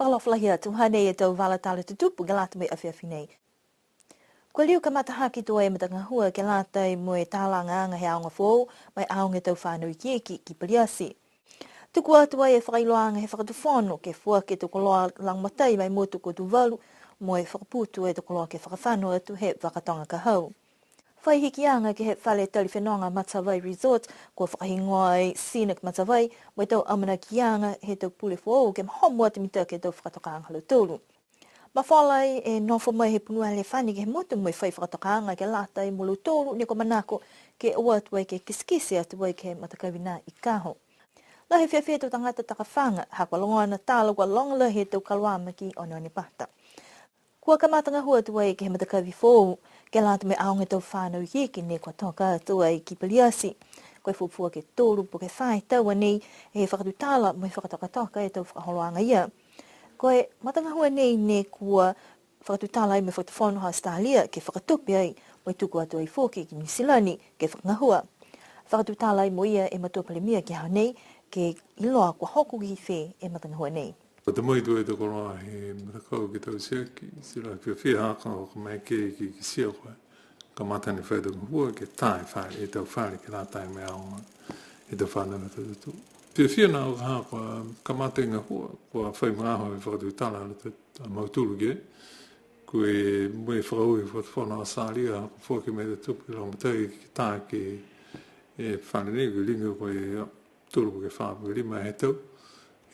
Whakaloflahia tu hane e tau wala tala te tupu ke lata me awhiawhi nei. Kua liu ka matahaki tua e matanga hua ke lata i mo e tālanga anga he aonga fōu mai aonga tau whānau kieki ki Paliasi. Tuku atua e whakailoanga he whakatuwhono ke fua ke tuku loa langmatai mai mo tuku tu walu mo e whakaputu e tuku loa ke whakawhano atu he whakatonga ka hau. Whai hiki anga ke he whale tali whenonga Matawai Resort kua whakahingoa e Scenic Matawai mo e tau amana ki anga he tau pule fōu ke mahomua te mita ke tau whakatokanga halo tūru. Ma whalai e nofo mai he punua le whani ke he motu mo e whai whakatokanga ke lata i mulu tūru ni ko manako ke ua atua ke kiskisi atua ke matakawina i kaho. La he whiawhia tau tangata takawhanga hakwa longoa na tāla kua longla he tau kaluama ki ono ni pata. Kua ka matanga hua atua ke he matakawi fōu ke lata me aonga tau whānau hieki ne kua toka atua i ki Paliasi. Koe fupua ke tōru po ke whai taua nei e whakatutala mo e whakatoka e tau whakaholoanga ia. Koe matanga hua nei ne kua whakatutala i me whakatawhono ha Australia ke whakatupi ai mo i tuku atua i fōki ki New Zealand ke whakangahua. Whakatutala i mo ia e matua palemia ki hao nei ke iloa kua hoku ki whē e matanga hua nei. O te mai tue te koroa he matakau ki tau sia ki sila ki whia haka o ka mai ke ki sia koe. Ka matani whaetunga hua ke tae whae e tau whae ki rā tae me aonga e tau whanau te tutu. Whia nā o ka haka ka matenga hua kua whai mga aho e whakatutala ala te mautulu ke. Koe mui whakaui whakatawhona a Sālia haka whuaki me te tupu ki raumatai ki tae ki e whanau ki linga koe tulu ke whaapu ki lima he tau.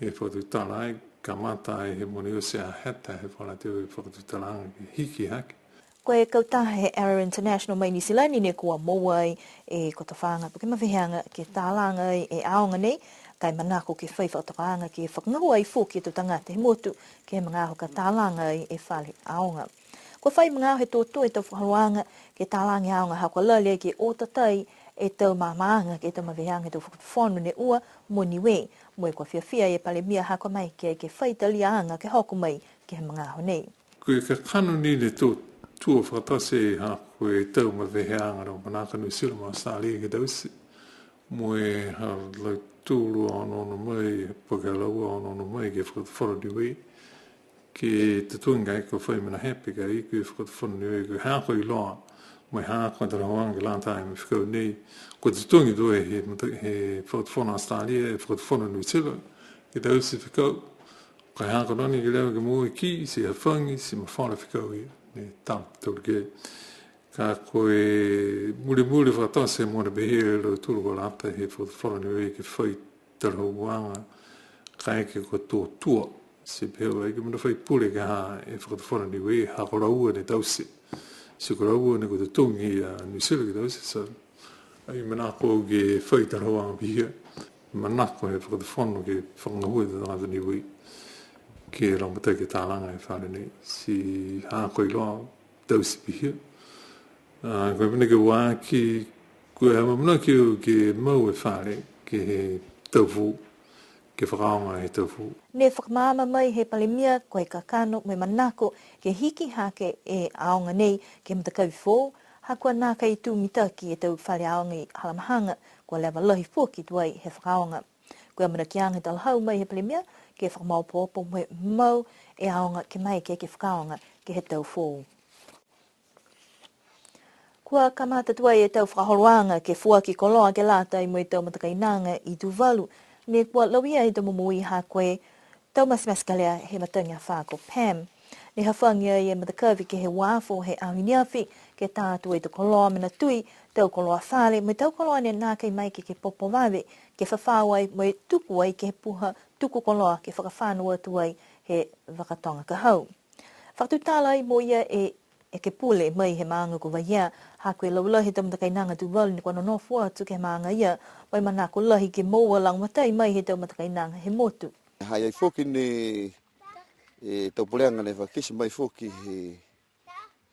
E whakatutala ai ka mata e he moni o se a heta he whanateo e whakatutalanga ki hiki haki. Koe kautaha he Arrow International mai New Zealand ne kua mowai e kota whanga puke mawhianga ke tālanga e aonga nei kai manako ke whai whakatokaanga ke whakangahua i fōki e tau tangata he motu ke mga aho ka tālanga e whale aonga. Kua whai mga aho he tōtō e tau whakaluanga ke tālanga aonga hako lale ke otatai e tau māmaanga ke tau mawhianga e tau whakatawhono ne ua mo niwe mo e kua whiawhia e pale mia hako mai ke whai talianga ke hoko mai ke he mga aho nei. Koe ka kanu ni le tō tua whakatase ha koe tau mawhianga rau manaka nui sila ma Sālia ke tausi. Mo e ha lau tūru ono mai, pakalau ono mai ke whakatawhono niwe. Ke te tuinga e ko whai mana happy ka i koe whakatawhono niwe koe hako i loa. Mai hako e tara hoanga lantai me whikau nei. Ko te tuingi doe he whakatawhono Australia e whakatawhono nui sila ke tausi whikau. Kai hako nani ke leo ke mua ki, si a whangi, si ma whana whikau i, ne tam, tau ke. Ka koe muli whakatase mwana behere lau tūru ko lata he whana niwe ke whai tara hauanga, ka eke ko tō tua, si peo eke mana whai pule ke ha e whana niwe, hako raua ne tausi. Si ko raua ne ko te tungi a Nusila ke tausi, so ai manako ke whai tara hauanga bihe, manako he whana ke whangahua te tangata niwe. Ke raumatai ke tālanga e whare nei, si hāko i loa tausi pihia. Koe pina ke wā ki, koe hamamuna ki o ke mau e whare, ke he taufu, ke whakaonga he taufu. Ne whakamama mai he palemia koe kakano mai manako ke hiki hake e aonga nei ke matakawi fō, hakua nā kai tū mitaki e tau whare aonga i halamahanga, kua lewa lahi fōki tuai he whakaonga. Koe amana ki anga talahau mai he palemia, ke whakamaupopo mo mau e aonga ke mai ke whakaonga ke he tau fōu. Kua kamata tuai e tau whakaholoanga ke fua ki koloa ke lata i mo i tau matakainanga i Tuvalu, ne kua lawia i tau mumui ha koe tau masimaskalea he matanga whako Pam. Ne hawhangia i e matakawi ke he wāfo he ahiniafi ke tātua i tau koloa mena tui, tau koloa whale, mo i tau koloa ne nā kei mai ke popo wawe, ke whawhawai mo i tuku ai ke he puha tuku koloa ke whakawhanua tuai he wakatonga ka hau. Whakatutala i mo ia e ke pule mai he maanga ko waia, ha koe laulahi tau matakainanga Tuvalu ni kua nonofu atu ke he maanga ia, mai mana ko lahi ke moa langmatai mai he tau matakainanga he motu. Hai ai foki ni tau puleanga ne whakisi mai foki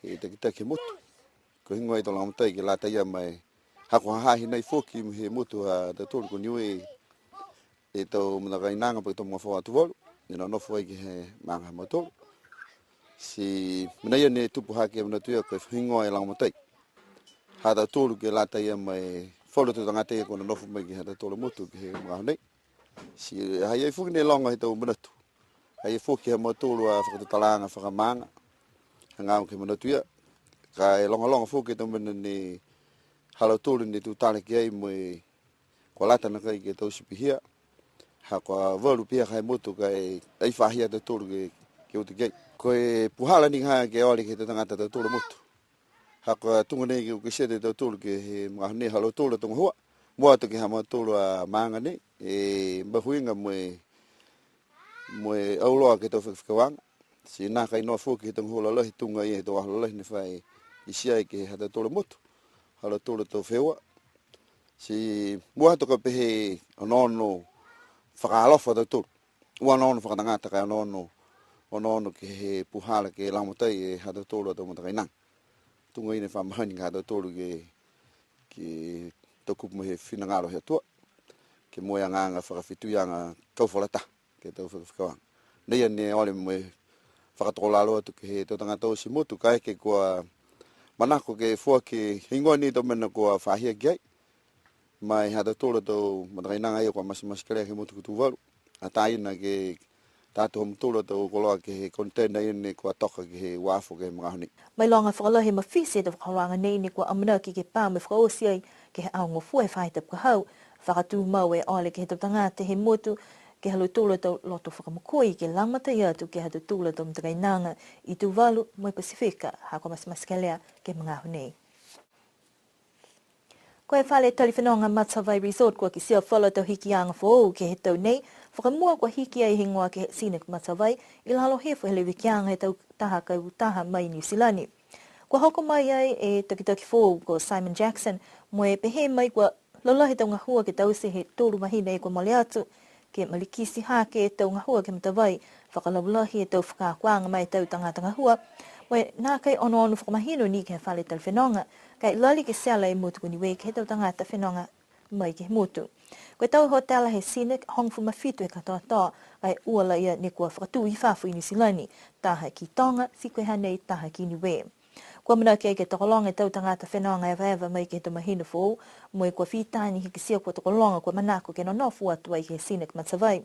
he takitaki motu. Ko hingo ai tau langmatai ke lata ia mai hako hahi nei foki he motu a te tōru ko niwe e tau matakainanga pa i tau mga whawa Tuvalu, ni nonofu ai ke he maanga he motu. Si menaia ne tupu hake e manatua koe hingoa e langmatai. Hata tōru ke lata ia mai wholo te tangata ia kona nofu mai ki hata tōru motu ki he mga honei. Si hai ai fuki ne longa he tau manatu. Ai foki ha motulu a whakatalanga whakamanga. Hangau ke manotuia. Kai longa foki to mena ni halo tulu ni tu tale ki ai mo ko lata na kai ke tau sipihia. Ha ko valu pia kai motu kai ai whahia te tulu ke uti kei. Ko e puhala ni ha ke ole ke te tangata te tulu motu. Ha ko tunga nei ke sete te tulu ke he mahane halo tulu tonga hua. Mua to ke ha motulu a manga nei. E mbahuinga mo auloa ke tau whakawanga. Si nā kai noa fōki he tonga hula lahi tunga i he toa hula lahi ni whai i siai ke hata tōle motu. Hala tōle tō whewa. Si mua toka pehe anono whakaalofa tau tōle. Ua anono whakatangata kai anono ke he puhala ke lamotai e hata tōle tō matakai nang. Tunga i ne whamahani ka hata tōle ke taukupu mo he whinangaro he atua. Ke moe nganga whakawhituianga kauwhalata ke tau whakawanga. Nei ane ole moe whakatolalo atu ke he tō tangata o si motu kai ke kua manako ke fua ke hingoa ni tō mena kua whahia ki ai. Mai hata tōla tō matakainanga ia kua masimasi karea ke motu kutu waru. A tāina ke tātu hom tōla tō koloa ke he container ine kua toka ke he wafo ke he mga Mai longa whakalahi mawhisi e te whakaranga nei ni kua amana ki ke pā me whakaosi ai ke he aongo fua e whaita pukahau. Whakatū mau e ole ke he tō tangata he motu ke halu tūla tau loto whakamukoi ke langmata i atu ke hatu tūla tau matakainanga i Tuvalu mai Pasifika hako masimaskelea ke mga honei. Ko e whale taliwhanonga Matsawai Resort kua ki sia whala tau hiki anga whoo ke he tau nei, whakamua kua hiki ai hingoa ke Scenic Matsawai i lalo hefo hele wikianga he tau taha kau taha mai New Zealand. Kua hoko mai ai e takitaki whoo ko Simon Jackson mo e pehe mai kua lalahi tau ngahua ke tau se he tōru mahina e kua mali atu ke malikisi hake e tau ngahua ke matawai whakalawalahi e tau whakakuanga mai tau tangata ngahua mo e nā kai ono whakamahino ni ke he whale taliwhanonga kai lali ke sela e motu kuni wei ke he tau tangata whenonga mai ke he motu. Koe tau hotela he Scenic hongfu mawhitu e katoa kai uala ia ne kua whakatū i whafu i New Zealand taha ki Tonga, si koe hanei taha ki Niuean. Kua mana ke tokolonga e tau tangata whenonga e waewa mai ke he tamahino whoo mo e kua whitāni hiki sia kua tokolonga kua manako ke nonofu atu ai ke he Scenic Matsawai.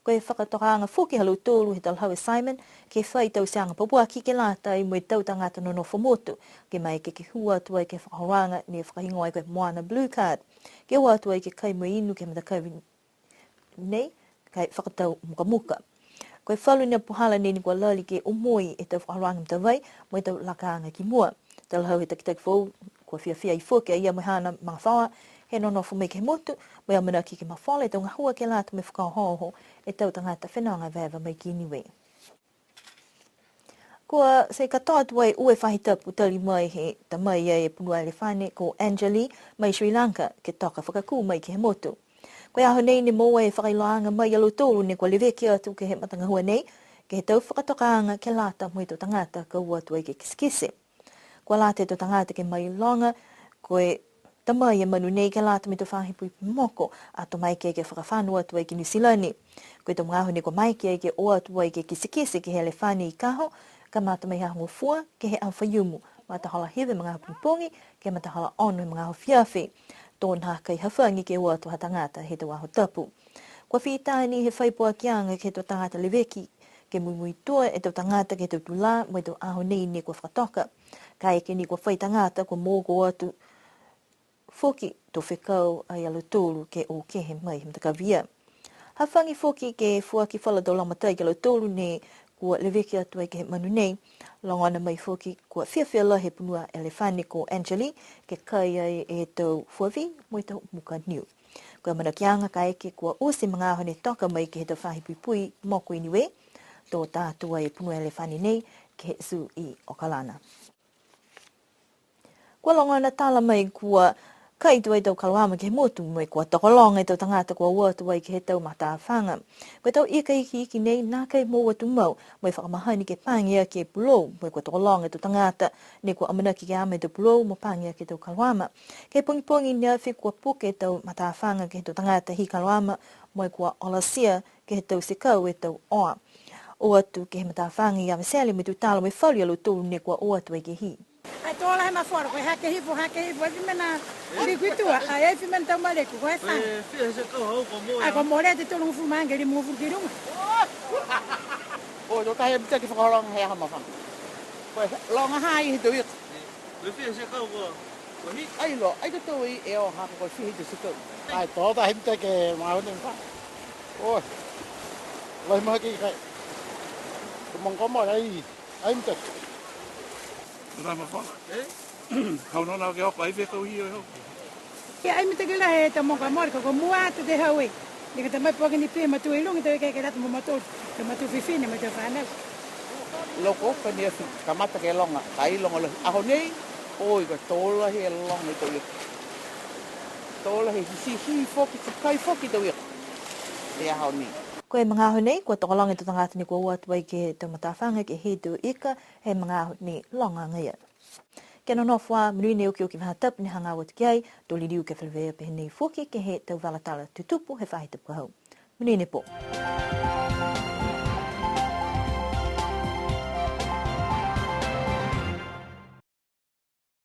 Koe whakatokaanga whuki halu tōru he talhau e Simon ke whai tau seanga papua ki ke lātai mo e tau tangata nonofo motu ke mai ke hua atu ai ke whakahoranga ni e whakahingoa ai koe moana blue card. Ke hua atu ai ke kai mo inu ke matakau nei kai whakatau muka. Koe whalu ni puhala ni kua lali ke umoi e tau whakaharanga mtawai mo e tau lakaanga ki mua. Talhau he takitaki whou kua whiawhia i whuki a ia mohana mga whaua he nonofo mai ke motu mo e amana ki ke mawhole tau ngahua ke lātu me whakahoho e tau tangata whenonga waewa mai ki niwe. Kua se katoa atu ai ue whahitapu tali mai he tamai e punua elefane ko Anjali mai Sri Lanka ke toka whakakū mai ke he motu. Koe aho nei ni moa e whakailoanga mai alo tōru ne kua leweki atu ke he matangahua nei ke he tau whakatokaanga ke lata mo i tō tangata ka ua atu ai ke kisikise. Kua lata e tō tangata ke mai longa koe tamai e manu nei ke lata me tō whahipui moko a tō mai ke whakawhanua atu ai ke New Zealand. Koe tō mga hone kua mai ke o atu ai ke kisikise ke he elefane i kaho ka mata mai hango fua ke he awhaiumu mata hala hewe mga hapunpongi ke mata hala ono he mga hawhiawhi. Tōna kai hawhangi ke o atu ha tangata he tō aho tapu. Kua whitāni he whaipua kianga ke tō tangata leweki ke mui toa e tō tangata ke tō tula mo e tō aho nei ne kua whakatoka. Kai ke ni kua whai tangata kua mōko atu whoki tō whekau ai alo tōru ke o kehe mai he mtakawia. Hawhangi whoki ke fuaki whala tō lamatai ke alo tōru ne kua leweki atu ai ke he manu nei. Longana mai whoki kua whiawhia he punua elefane ko Anjali ke kai ai e tō fuavi mo i tō muka niu. Kua mana kianga ka eke kua ose mga ahone toka mai ke he tō whahipui moko iniwe tō tātua e punua elefane nei ke he su i Okalana. Kua longana tala mai kua kai tu ai tau kaluama ke he motu mo e kua tokolonga e tau tangata kua ua tu ai ke he tau matawhanga. Kua tau ika iki nei nā kai mō atu mau mo e whakamahani ke pāngia ke pulo mo e kua tokolonga e tau tangata ne kua amanaki ke ame tau pulo mo pāngia ke tau kaluama. Ke pongi ni awhi kua puke tau matawhanga ke he tau tangata hi kaluama mo e kua olasia ke he tau sekau e tau oa. O atu ke he matawhanga i amesele me tu tala me whali alu tōru ne kua o atu ai ke hi. Ai tola ma fora ko hake hipo vi mena di kutua ai fi men tama le ko fa ai ko mo le te tolu fu mangeli mo fu kiru do ka he mita ki whakaranga hea hama whanga. Koe longa hai he tui. Koe whia se kau ko hi. Ai lo, ai to i e o haka koe whihi te sikau. Ai tō ta he mita ke mahone mwha. Oi, lai maha ki kai. Ko mongkoma ai mita. Rama whanga. Hau nona ke opa i whia kau hi o ho. Ia ai mita kila he ta monga morka ko mua te te haue. Ni ka tamai poki ni pē matu ilungi te ke rata mo matu. Te matu whiwhine mo te whanau. Loko ka nia ka mata ke longa. Ka i longa lahi. Aho nei, oi ka tōla he longa i tui. Tōla he hisi foki, te kai foki tui. Te aho nei. Ko e mga nei, ko tokolongi te tangata ni ko ua tuai ke te matawhanga ke he tu ika, he mga ni longa ngia. Kena nofua, mnui ne uki waha tapu ni hanga watu kiai, toli riu ke whalewea pehe nei fuki ke he tau walatala tutupu he whahi tapu hau. Mnui ne po.